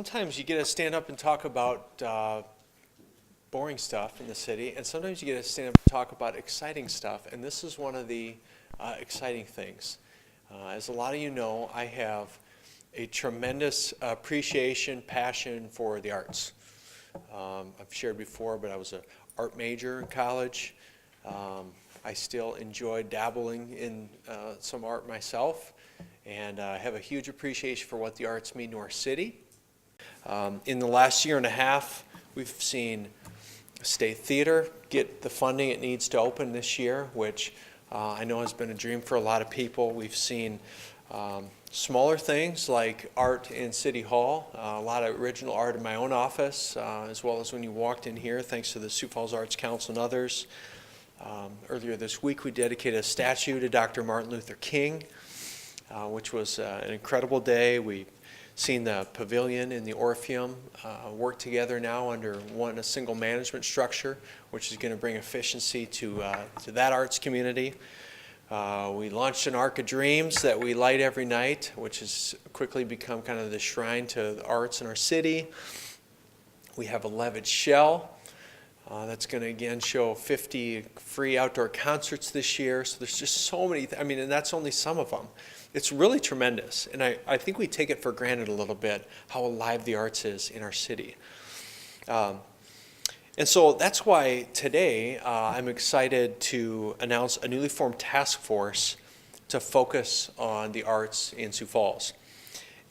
sometimes you get to stand up and talk about boring stuff in the city, and sometimes you get to stand up and talk about exciting stuff, and this is one of the exciting things. As a lot of you know, I have a tremendous appreciation, passion for the arts. I've shared before, but I was an art major in college. I still enjoy dabbling in some art myself, and I have a huge appreciation for what the arts mean to our city. In the last year and a half, we've seen State Theater get the funding it needs to open this year, which I know has been a dream for a lot of people. We've seen smaller things like art in City Hall, a lot of original art in my own office, as well as when you walked in here, thanks to the Sioux Falls Arts Council and others. Earlier this week, we dedicated a statue to Dr. Martin Luther King, which was an incredible day. We've seen the pavilion and the Orpheum work together now under a single management structure, which is going to bring efficiency to that arts community. We launched an Arc of Dreams that we light every night, which has quickly become kind of the shrine to the arts in our city. We have a Levitt Shell that's going to again show 50 free outdoor concerts this year. So there's just so many, and that's only some of them. It's really tremendous, and I think we take it for granted a little bit how alive the arts is in our city. And so that's why today I'm excited to announce a newly formed task force to focus on the arts in Sioux Falls.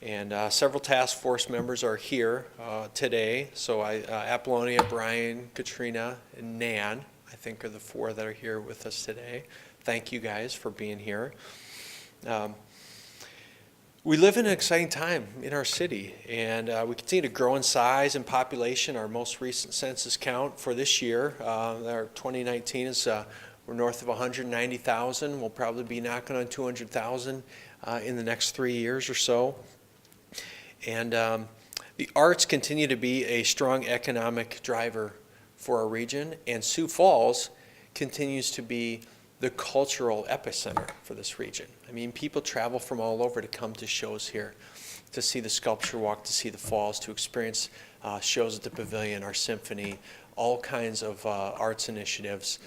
And several task force members are here today. So Apollonia, Brian, Katrina, and Nan, I think, are the four that are here with us today. Thank you guys for being here. We live in an exciting time in our city, and we continue to grow in size and population. Our most recent census count for this year, our 2019 is we're north of 190,000. We'll probably be knocking on 200,000 in the next 3 years or so. And the arts continue to be a strong economic driver for our region, and Sioux Falls continues to be the cultural epicenter for this region. I mean, people travel from all over to come to shows here, to see the sculpture walk, to see the falls, to experience shows at the pavilion, our symphony. All kinds of arts initiatives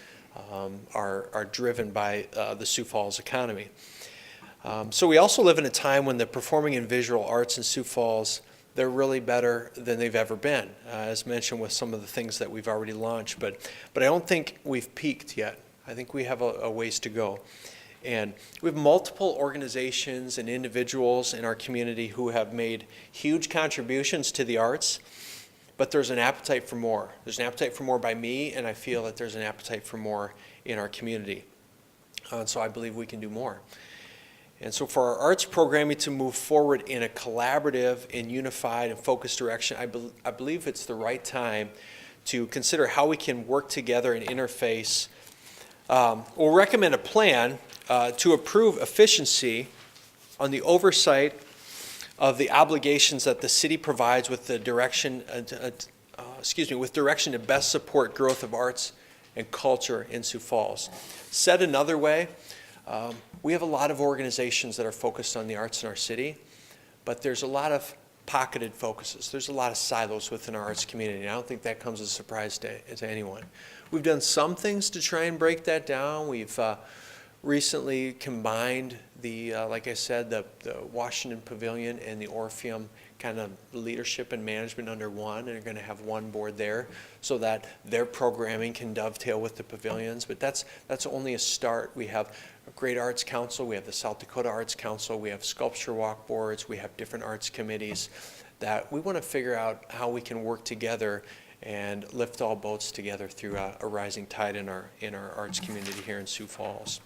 are driven by the Sioux Falls economy. So we also live in a time when the performing and visual arts in Sioux Falls, they're really better than they've ever been, as mentioned with some of the things that we've already launched. But I don't think we've peaked yet. I think we have a ways to go. And we have multiple organizations and individuals in our community who have made huge contributions to the arts, but there's an appetite for more. There's an appetite for more by me, and I feel that there's an appetite for more in our community. And so I believe we can do more. And so for our arts programming to move forward in a collaborative and unified and focused direction, I believe it's the right time to consider how we can work together and interface. We'll recommend a plan to improve efficiency on the oversight of the obligations that the city provides with the direction, with direction to best support growth of arts and culture in Sioux Falls. Said another way, we have a lot of organizations that are focused on the arts in our city, but there's a lot of pocketed focuses. There's a lot of silos within our arts community, and I don't think that comes as a surprise to anyone. We've done some things to try and break that down. We've recently combined like I said, the Washington Pavilion and the Orpheum kind of leadership and management under one, and are going to have one board there so that their programming can dovetail with the pavilions. But that's only a start. We have a great arts council. We have the South Dakota Arts Council. We have sculpture walk boards. We have different arts committees that we want to figure out how we can work together and lift all boats together through a rising tide in our arts community here in Sioux Falls.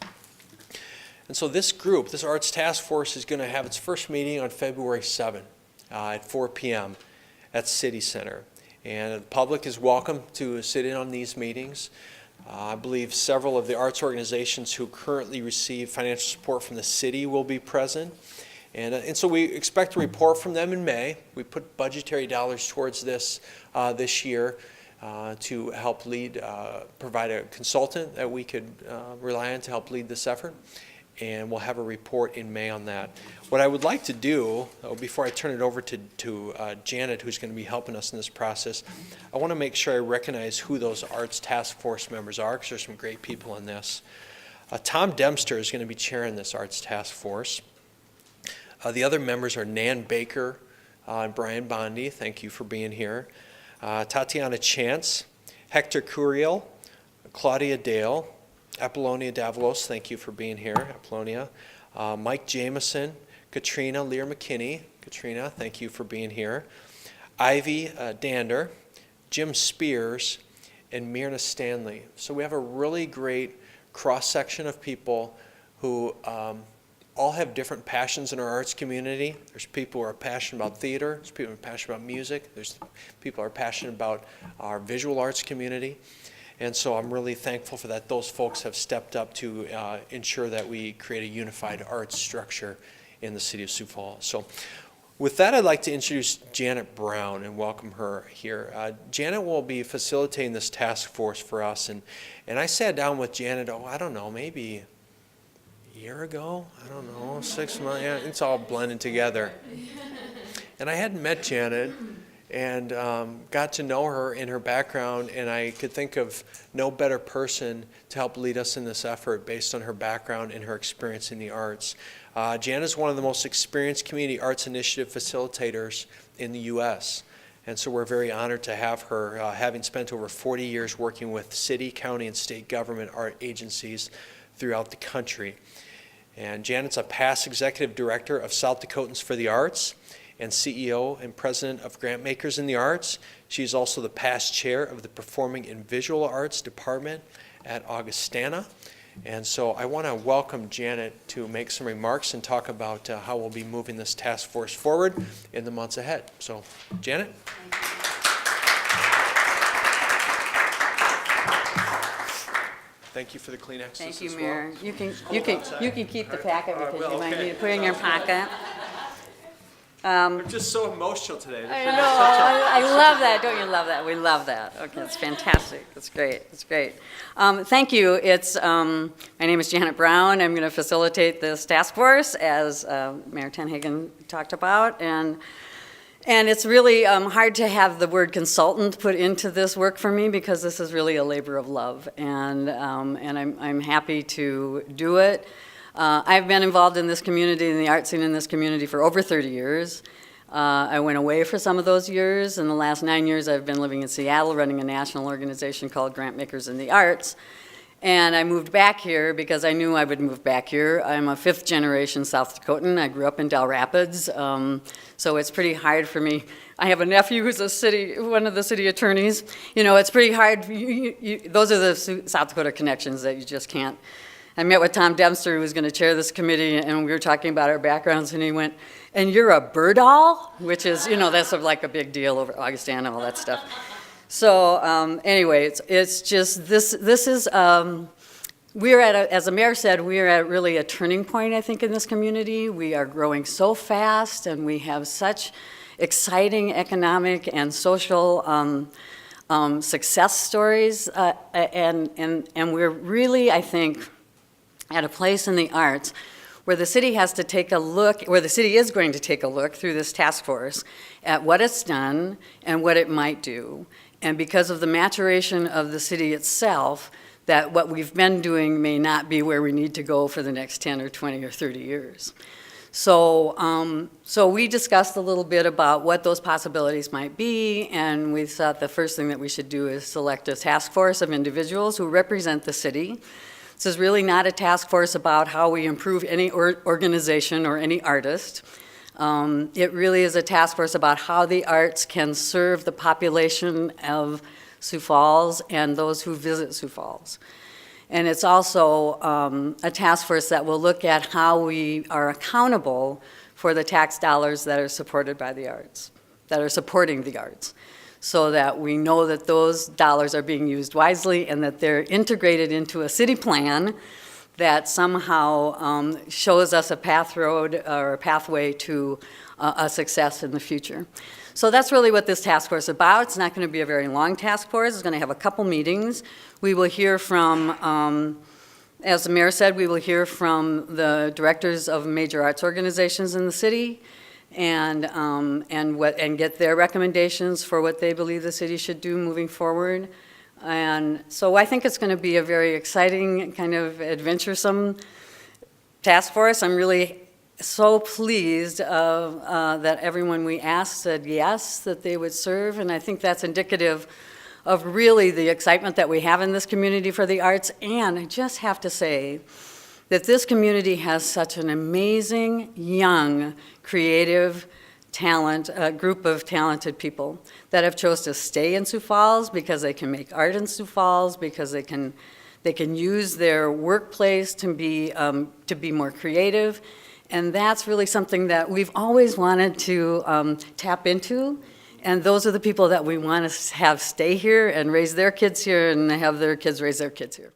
And so this group, this Arts Task Force, is going to have its first meeting on February 7th at 4 p.m. at City Center. And the public is welcome to sit in on these meetings. I believe several of the arts organizations who currently receive financial support from the city will be present. And so we expect a report from them in May. We put budgetary dollars towards this this year to help lead, provide a consultant that we could rely on to help lead this effort. and we'll have a report in May on that. What I would like to do, before I turn it over to Janet, who's going to be helping us in this process, I want to make sure I recognize who those Arts Task Force members are, because there's some great people in this. Tom Dempster is going to be chairing this Arts Task Force. The other members are Nan Baker and Brian Bondi. Thank you for being here. Tatiana Chance, Hector Curiel, Claudia Dale, Apollonia Davalos, thank you for being here, Apollonia. Mike Jameson, Katrina Lear McKinney. Katrina, thank you for being here. Ivy Dander, Jim Spears, and Myrna Stanley. So we have a really great cross-section of people who all have different passions in our arts community. There's people who are passionate about theater, there's people who are passionate about music, there's people who are passionate about our visual arts community. And so I'm really thankful for that. Those folks have stepped up to ensure that we create a unified arts structure in the city of Sioux Falls. So with that, I'd like to introduce Janet Brown and welcome her here. Janet will be facilitating this task force for us. And I sat down with Janet, I don't know, maybe a year ago? I don't know, 6 months, yeah, it's all blended together. And I hadn't met Janet and got to know her and her background, and I could think of no better person to help lead us in this effort based on her background and her experience in the arts. Janet is one of the most experienced community arts initiative facilitators in the U.S., and so we're very honored to have her, having spent over 40 years working with city, county, and state government art agencies throughout the country. And Janet's a past executive director of South Dakotans for the Arts and CEO and president of Grantmakers in the Arts. She's also the past chair of the Performing and Visual Arts Department at Augustana. And so I want to welcome Janet to make some remarks and talk about how we'll be moving this task force forward in the months ahead. So, Janet. Thank you for the Kleenexes. Thank you, as Mayor. well. You can keep the packet because will, you might okay. need to put it in your pocket. I'm just so emotional today. I know. I love that. Don't you love that? We love that. Okay, it's fantastic. It's great. It's great. Thank you. My name is Janet Brown. I'm going to facilitate this task force, as Mayor Tenhagen talked about, and it's really hard to have the word consultant put into this work for me because this is really a labor of love, and I'm happy to do it. I've been involved in this community, in the art scene in this community, for over 30 years. I went away for some of those years. In the last 9 years, I've been living in Seattle, running a national organization called Grantmakers in the Arts. And I moved back here because I knew I would move back here. I'm a 5th generation South Dakotan. I grew up in Del Rapids, so it's pretty hard for me. I have a nephew who's one of the city attorneys. You know, it's pretty hard. Those are the South Dakota connections that you just can't. I met with Tom Dempster, who was going to chair this committee, and we were talking about our backgrounds, and he went, "And you're a Birdall?" Which is, that's sort of like a big deal over Augustana and all that stuff. So anyway, it's just, this is, we're as the mayor said, we are at really a turning point, I think, in this community. We are growing so fast, and we have such exciting economic and social success stories, and we're really, I think, at a place in the arts where the city has to take a look, where the city is going to take a look through this task force at what it's done and what it might do. And because of the maturation of the city itself, that what we've been doing may not be where we need to go for the next 10 or 20 or 30 years. So we discussed a little bit about what those possibilities might be, and we thought the first thing that we should do is select a task force of individuals who represent the city. This is really not a task force about how we improve any organization or any artist. It really is a task force about how the arts can serve the population of Sioux Falls and those who visit Sioux Falls. And it's also a task force that will look at how we are accountable for the tax dollars that are supported by the arts, that are supporting the arts, so that we know that those dollars are being used wisely and that they're integrated into a city plan that somehow shows us a path road or a pathway to a success in the future. So that's really what this task force is about. It's not going to be a very long task force. It's going to have a couple meetings. We will hear from As the mayor said, we will hear from the directors of major arts organizations in the city and get their recommendations for what they believe the city should do moving forward. And so I think it's going to be a very exciting, kind of adventuresome task force. I'm really so pleased that everyone we asked said yes, that they would serve, and I think that's indicative of really the excitement that we have in this community for the arts. And I just have to say that this community has such an amazing, young, creative talent, a group of talented people that have chose to stay in Sioux Falls because they can make art in Sioux Falls, because they can use their workplace to be more creative. And that's really something that we've always wanted to tap into. And those are the people that we want to have stay here and raise their kids here and have their kids raise their kids here.